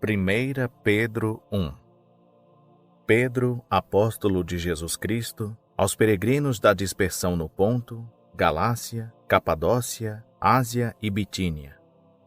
1 Pedro 1. Pedro, apóstolo de Jesus Cristo, aos peregrinos da dispersão no Ponto, Galácia, Capadócia, Ásia e Bitínia,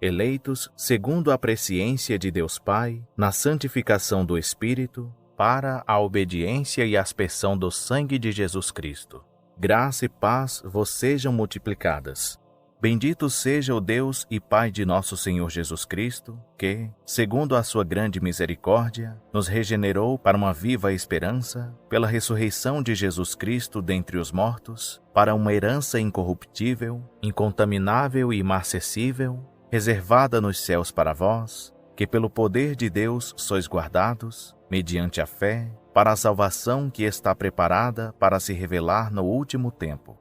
eleitos segundo a presciência de Deus Pai, na santificação do Espírito, para a obediência e aspersão do sangue de Jesus Cristo. Graça e paz vos sejam multiplicadas. Bendito seja o Deus e Pai de nosso Senhor Jesus Cristo, que, segundo a sua grande misericórdia, nos regenerou para uma viva esperança, pela ressurreição de Jesus Cristo dentre os mortos, para uma herança incorruptível, incontaminável e imarcessível, reservada nos céus para vós, que pelo poder de Deus sois guardados, mediante a fé, para a salvação que está preparada para se revelar no último tempo,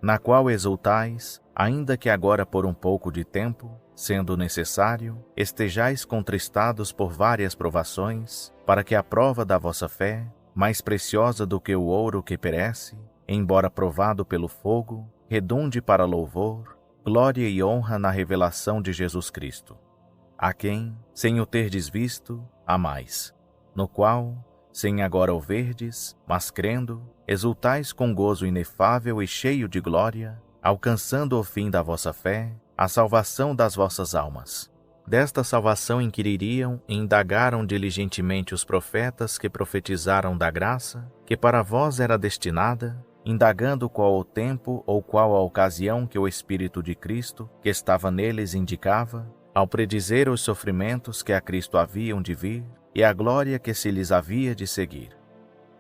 na qual exultais, ainda que agora por um pouco de tempo, sendo necessário, estejais contristados por várias provações, para que a prova da vossa fé, mais preciosa do que o ouro que perece, embora provado pelo fogo, redunde para louvor, glória e honra na revelação de Jesus Cristo, a quem, sem o terdes visto, amais, no qual, sem agora o verdes, mas crendo, exultais com gozo inefável e cheio de glória, alcançando o fim da vossa fé, a salvação das vossas almas. Desta salvação inquiririam e indagaram diligentemente os profetas que profetizaram da graça, que para vós era destinada, indagando qual o tempo ou qual a ocasião que o Espírito de Cristo, que estava neles, indicava, ao predizer os sofrimentos que a Cristo haviam de vir, e a glória que se lhes havia de seguir,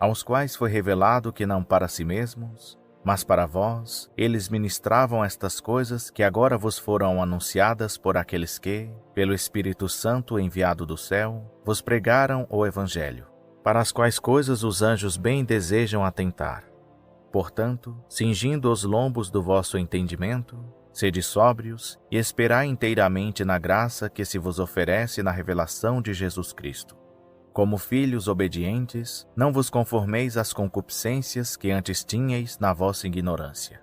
aos quais foi revelado que não para si mesmos, mas para vós, eles ministravam estas coisas que agora vos foram anunciadas por aqueles que, pelo Espírito Santo enviado do céu, vos pregaram o Evangelho, para as quais coisas os anjos bem desejam atentar. Portanto, cingindo os lombos do vosso entendimento, sede sóbrios e esperai inteiramente na graça que se vos oferece na revelação de Jesus Cristo. Como filhos obedientes, não vos conformeis às concupiscências que antes tinhais na vossa ignorância.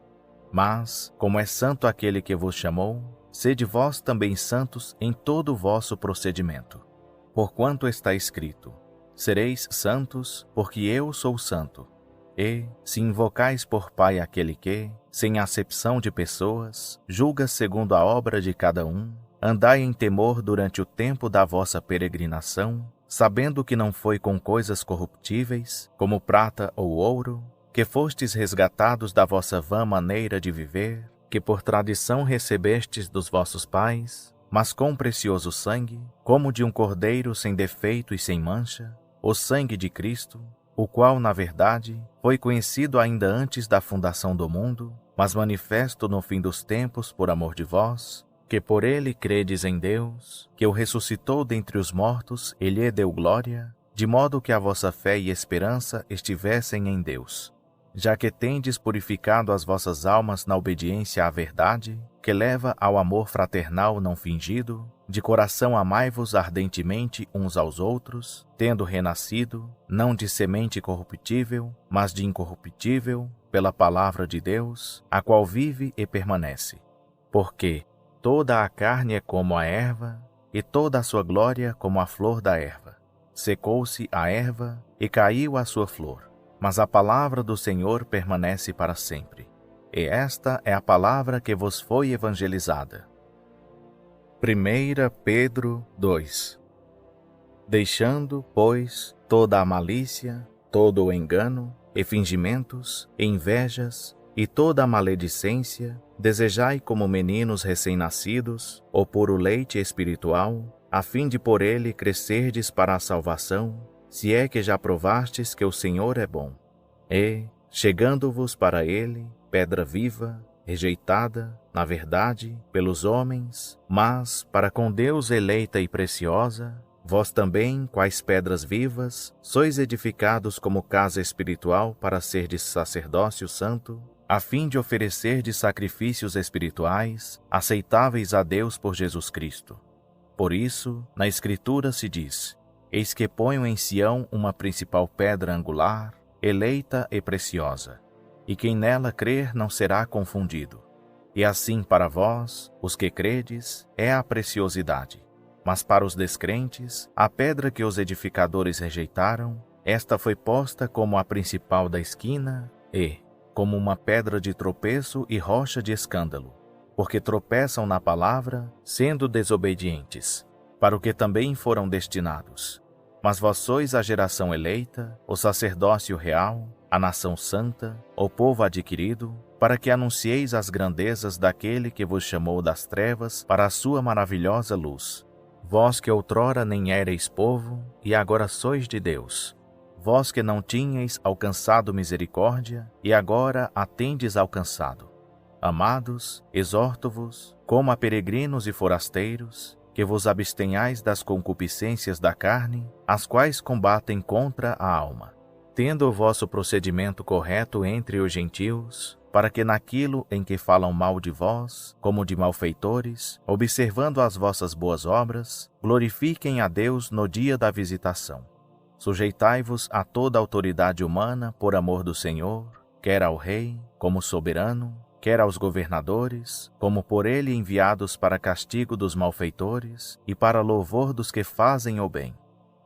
Mas, como é santo aquele que vos chamou, sede vós também santos em todo o vosso procedimento. Porquanto está escrito: sereis santos, porque eu sou santo. E, se invocais por Pai aquele que, sem acepção de pessoas, julga segundo a obra de cada um, andai em temor durante o tempo da vossa peregrinação, sabendo que não foi com coisas corruptíveis, como prata ou ouro, que fostes resgatados da vossa vã maneira de viver, que por tradição recebestes dos vossos pais, mas com precioso sangue, como de um cordeiro sem defeito e sem mancha, o sangue de Cristo, o qual, na verdade, foi conhecido ainda antes da fundação do mundo, mas manifesto no fim dos tempos por amor de vós, que por ele credes em Deus, que o ressuscitou dentre os mortos e lhe deu glória, de modo que a vossa fé e esperança estivessem em Deus. Já que tendes purificado as vossas almas na obediência à verdade, que leva ao amor fraternal não fingido, de coração amai-vos ardentemente uns aos outros, tendo renascido, não de semente corruptível, mas de incorruptível, pela palavra de Deus, a qual vive e permanece. Porque toda a carne é como a erva, e toda a sua glória como a flor da erva. Secou-se a erva, e caiu a sua flor. Mas a palavra do Senhor permanece para sempre. E esta é a palavra que vos foi evangelizada. 1 Pedro 2. Deixando, pois, toda a malícia, todo o engano, e fingimentos, e invejas, e toda a maledicência, desejai como meninos recém-nascidos, o puro leite espiritual, a fim de por ele crescerdes para a salvação, se é que já provastes que o Senhor é bom. E, chegando-vos para ele, pedra viva, rejeitada, na verdade, pelos homens, mas, para com Deus eleita e preciosa, vós também, quais pedras vivas, sois edificados como casa espiritual para serdes sacerdócio santo, a fim de oferecerdes sacrifícios espirituais, aceitáveis a Deus por Jesus Cristo. Por isso, na Escritura se diz: eis que ponho em Sião uma principal pedra angular, eleita e preciosa, e quem nela crer não será confundido. E assim para vós, os que credes, é a preciosidade. Mas para os descrentes, a pedra que os edificadores rejeitaram, esta foi posta como a principal da esquina e, como uma pedra de tropeço e rocha de escândalo, porque tropeçam na palavra, sendo desobedientes, para o que também foram destinados. Mas vós sois a geração eleita, o sacerdócio real, a nação santa, o povo adquirido, para que anuncieis as grandezas daquele que vos chamou das trevas para a sua maravilhosa luz. Vós que outrora nem éreis povo, e agora sois de Deus. Vós que não tinhais alcançado misericórdia, e agora a tendes alcançado. Amados, exorto-vos, como a peregrinos e forasteiros, que vos abstenhais das concupiscências da carne, as quais combatem contra a alma, tendo o vosso procedimento correto entre os gentios, para que naquilo em que falam mal de vós, como de malfeitores, observando as vossas boas obras, glorifiquem a Deus no dia da visitação. Sujeitai-vos a toda autoridade humana por amor do Senhor, quer ao rei, como soberano, quer aos governadores, como por ele enviados para castigo dos malfeitores e para louvor dos que fazem o bem.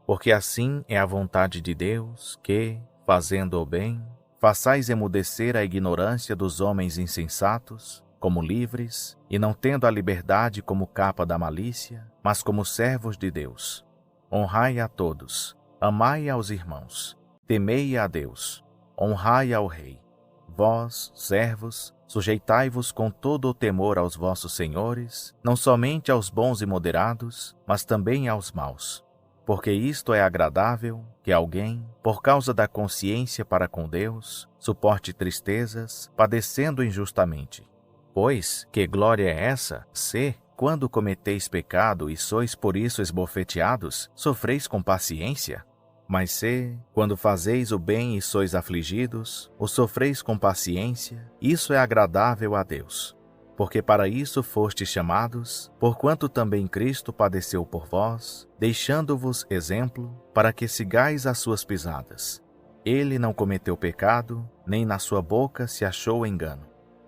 Porque assim é a vontade de Deus que, fazendo o bem, façais emudecer a ignorância dos homens insensatos, como livres, e não tendo a liberdade como capa da malícia, mas como servos de Deus. Honrai a todos, amai aos irmãos, temei a Deus, honrai ao rei. Vós, servos, sujeitai-vos com todo o temor aos vossos senhores, não somente aos bons e moderados, mas também aos maus. Porque isto é agradável, que alguém, por causa da consciência para com Deus, suporte tristezas, padecendo injustamente. Pois, que glória é essa, se, quando cometeis pecado e sois por isso esbofeteados, sofreis com paciência? Mas se, quando fazeis o bem e sois afligidos, o sofreis com paciência, isso é agradável a Deus. Porque para isso fostes chamados, porquanto também Cristo padeceu por vós, deixando-vos exemplo, para que sigais as suas pisadas. Ele não cometeu pecado, nem na sua boca se achou engano.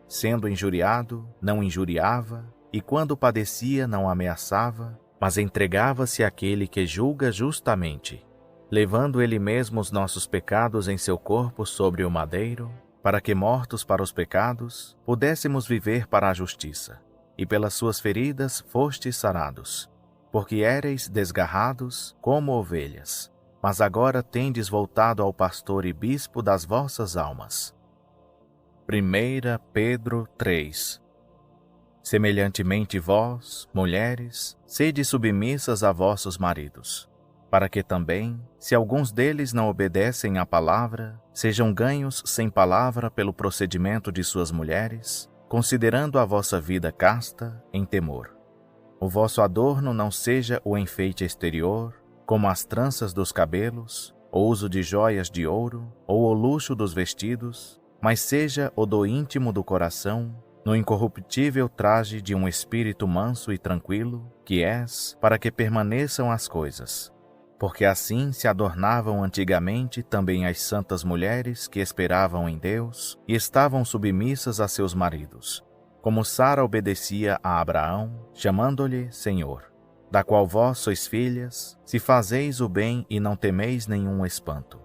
Sendo injuriado, não injuriava, e quando padecia não ameaçava, mas entregava-se àquele que julga justamente, levando ele mesmo os nossos pecados em seu corpo sobre o madeiro, para que, mortos para os pecados, pudéssemos viver para a justiça. E pelas suas feridas fostes sarados, porque éreis desgarrados como ovelhas, mas agora tendes voltado ao pastor e bispo das vossas almas. 1 Pedro 3. Semelhantemente vós, mulheres, sede submissas a vossos maridos, para que também, se alguns deles não obedecem à palavra, sejam ganhos sem palavra pelo procedimento de suas mulheres, considerando a vossa vida casta em temor. O vosso adorno não seja o enfeite exterior, como as tranças dos cabelos, o uso de joias de ouro, ou o luxo dos vestidos, mas seja o do íntimo do coração, no incorruptível traje de um espírito manso e tranquilo, que és, para que permaneçam as coisas. Porque assim se adornavam antigamente também as santas mulheres que esperavam em Deus e estavam submissas a seus maridos, como Sara obedecia a Abraão, chamando-lhe Senhor, da qual vós sois filhas, se fazeis o bem e não temeis nenhum espanto.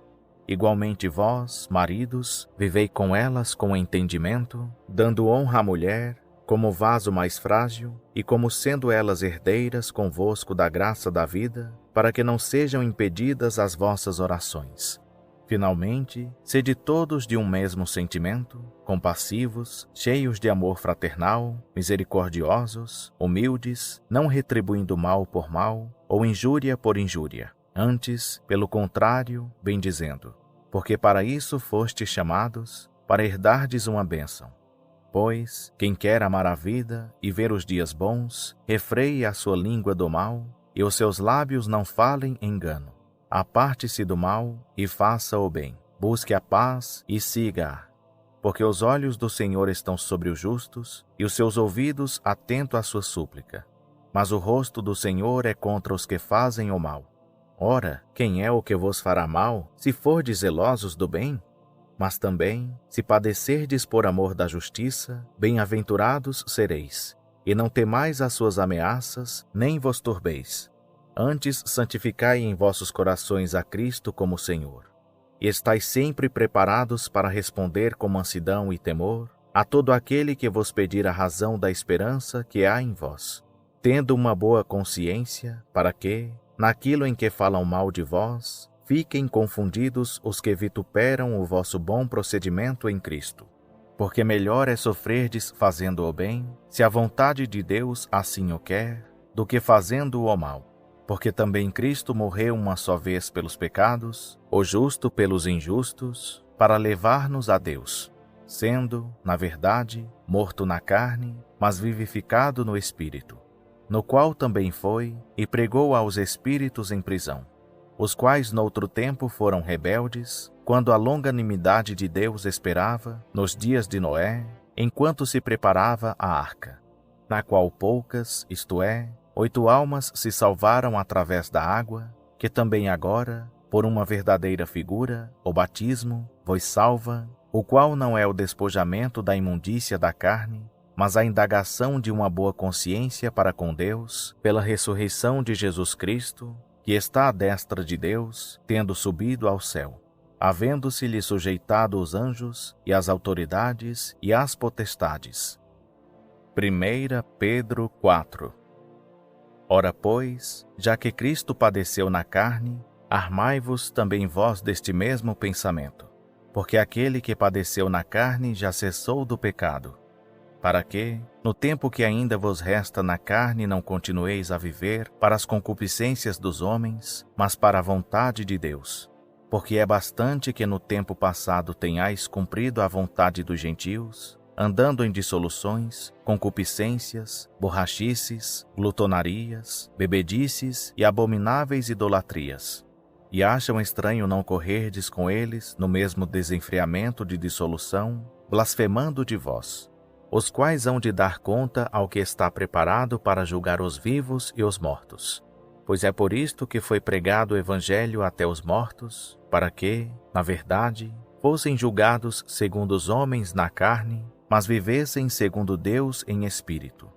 Igualmente vós, maridos, vivei com elas com entendimento, dando honra à mulher, como vaso mais frágil, e como sendo elas herdeiras convosco da graça da vida, para que não sejam impedidas as vossas orações. Finalmente, sede todos de um mesmo sentimento, compassivos, cheios de amor fraternal, misericordiosos, humildes, não retribuindo mal por mal, ou injúria por injúria. Antes, pelo contrário, bendizendo, porque para isso fostes chamados, para herdardes uma bênção. Pois, quem quer amar a vida e ver os dias bons, refreie a sua língua do mal, e os seus lábios não falem engano. Aparte-se do mal e faça o bem. Busque a paz e siga-a. Porque os olhos do Senhor estão sobre os justos, e os seus ouvidos atentos à sua súplica. Mas o rosto do Senhor é contra os que fazem o mal. Ora, quem é o que vos fará mal, se fordes zelosos do bem? Mas também, se padecerdes por amor da justiça, bem-aventurados sereis. E não temais as suas ameaças, nem vos turbeis. Antes, santificai em vossos corações a Cristo como Senhor, e estais sempre preparados para responder com mansidão e temor a todo aquele que vos pedir a razão da esperança que há em vós, tendo uma boa consciência, para que, naquilo em que falam mal de vós, fiquem confundidos os que vituperam o vosso bom procedimento em Cristo. Porque melhor é sofrerdes fazendo o bem, se a vontade de Deus assim o quer, do que fazendo o mal. Porque também Cristo morreu uma só vez pelos pecados, o justo pelos injustos, para levar-nos a Deus, sendo, na verdade, morto na carne, mas vivificado no Espírito, no qual também foi e pregou aos espíritos em prisão, os quais noutro tempo foram rebeldes, quando a longanimidade de Deus esperava, nos dias de Noé, enquanto se preparava a arca, na qual poucas, isto é, 8 almas se salvaram através da água, que também agora, por uma verdadeira figura, o batismo, vos salva, o qual não é o despojamento da imundícia da carne, mas a indagação de uma boa consciência para com Deus, pela ressurreição de Jesus Cristo, que está à destra de Deus, tendo subido ao céu, havendo-se-lhe sujeitado os anjos, e as autoridades, e as potestades. 1 Pedro 4. Ora, pois, já que Cristo padeceu na carne, armai-vos também vós deste mesmo pensamento, porque aquele que padeceu na carne já cessou do pecado, para que, no tempo que ainda vos resta na carne, não continueis a viver para as concupiscências dos homens, mas para a vontade de Deus. Porque é bastante que no tempo passado tenhais cumprido a vontade dos gentios, andando em dissoluções, concupiscências, borrachices, glutonarias, bebedices e abomináveis idolatrias. E acham estranho não correrdes com eles no mesmo desenfreamento de dissolução, blasfemando de vós, os quais hão de dar conta ao que está preparado para julgar os vivos e os mortos. Pois é por isto que foi pregado o Evangelho até os mortos, para que, na verdade, fossem julgados segundo os homens na carne, mas vivessem segundo Deus em espírito.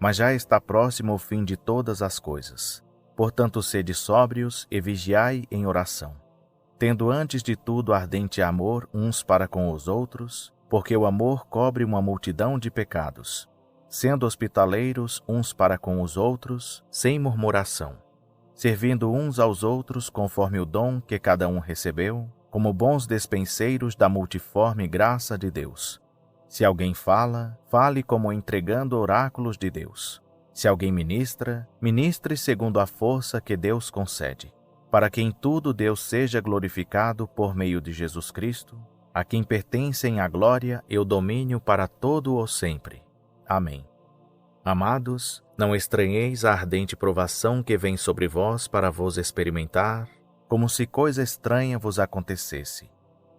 Mas já está próximo o fim de todas as coisas. Portanto, sede sóbrios e vigiai em oração, tendo antes de tudo ardente amor uns para com os outros, porque o amor cobre uma multidão de pecados, sendo hospitaleiros uns para com os outros, sem murmuração, servindo uns aos outros conforme o dom que cada um recebeu, como bons despenseiros da multiforme graça de Deus. Se alguém fala, fale como entregando oráculos de Deus. Se alguém ministra, ministre segundo a força que Deus concede, para que em tudo Deus seja glorificado por meio de Jesus Cristo, a quem pertencem a glória e o domínio para todo o sempre. Amém. Amados, não estranheis a ardente provação que vem sobre vós para vos experimentar, como se coisa estranha vos acontecesse.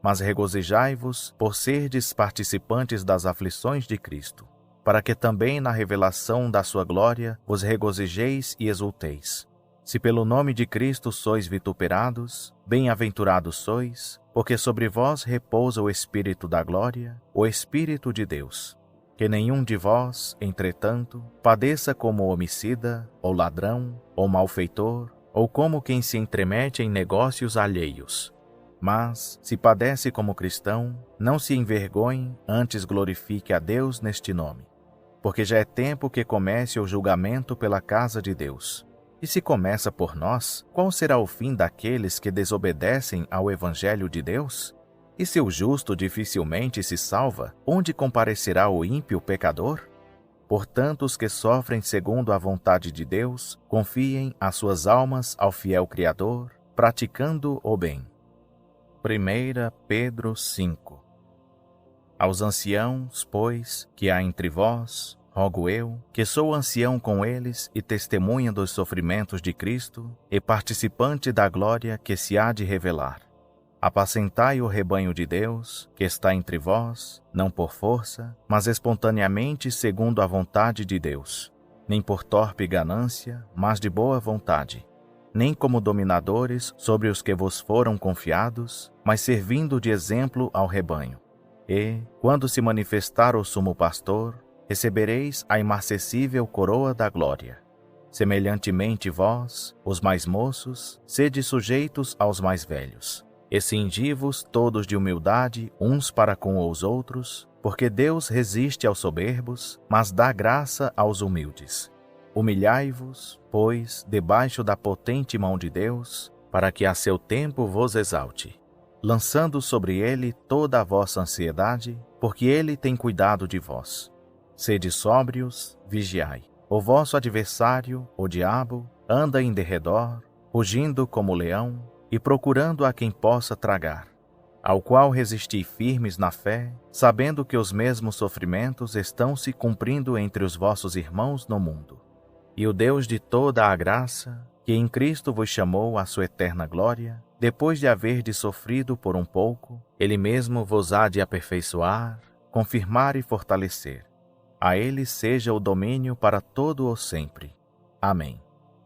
Mas regozijai-vos por serdes participantes das aflições de Cristo, para que também na revelação da sua glória vos regozijeis e exulteis. Se pelo nome de Cristo sois vituperados, bem-aventurados sois, porque sobre vós repousa o Espírito da glória, o Espírito de Deus. Que nenhum de vós, entretanto, padeça como homicida, ou ladrão, ou malfeitor, ou como quem se entremete em negócios alheios. Mas, se padece como cristão, não se envergonhe, antes glorifique a Deus neste nome. Porque já é tempo que comece o julgamento pela casa de Deus. E se começa por nós, qual será o fim daqueles que desobedecem ao Evangelho de Deus? E se o justo dificilmente se salva, onde comparecerá o ímpio pecador? Portanto, os que sofrem segundo a vontade de Deus, confiem as suas almas ao fiel Criador, praticando o bem. 1 Pedro 5. Aos anciãos, pois, que há entre vós, rogo eu, que sou ancião com eles e testemunha dos sofrimentos de Cristo e participante da glória que se há de revelar. Apacentai o rebanho de Deus, que está entre vós, não por força, mas espontaneamente segundo a vontade de Deus, nem por torpe ganância, mas de boa vontade, nem como dominadores sobre os que vos foram confiados, mas servindo de exemplo ao rebanho. E, quando se manifestar o sumo pastor, recebereis a imarcessível coroa da glória. Semelhantemente vós, os mais moços, sede sujeitos aos mais velhos, e cingi-vos todos de humildade uns para com os outros, porque Deus resiste aos soberbos, mas dá graça aos humildes. Humilhai-vos, pois, debaixo da potente mão de Deus, para que a seu tempo vos exalte, lançando sobre ele toda a vossa ansiedade, porque ele tem cuidado de vós. Sede sóbrios, vigiai. O vosso adversário, o diabo, anda em derredor, rugindo como leão, e procurando a quem possa tragar, ao qual resisti firmes na fé, sabendo que os mesmos sofrimentos estão se cumprindo entre os vossos irmãos no mundo. E o Deus de toda a graça, que em Cristo vos chamou à sua eterna glória, depois de haverdes sofrido por um pouco, Ele mesmo vos há de aperfeiçoar, confirmar e fortalecer. A Ele seja o domínio para todo o sempre. Amém.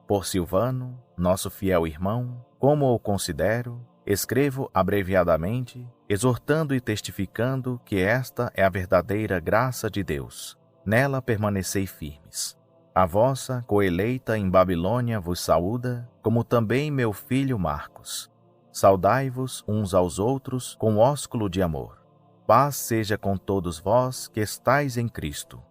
Por Silvano, nosso fiel irmão, como o considero, escrevo abreviadamente, exortando e testificando que esta é a verdadeira graça de Deus. Nela permanecei firmes. A vossa coeleita em Babilônia vos saúda, como também meu filho Marcos. Saudai-vos uns aos outros com ósculo de amor. Paz seja com todos vós que estais em Cristo.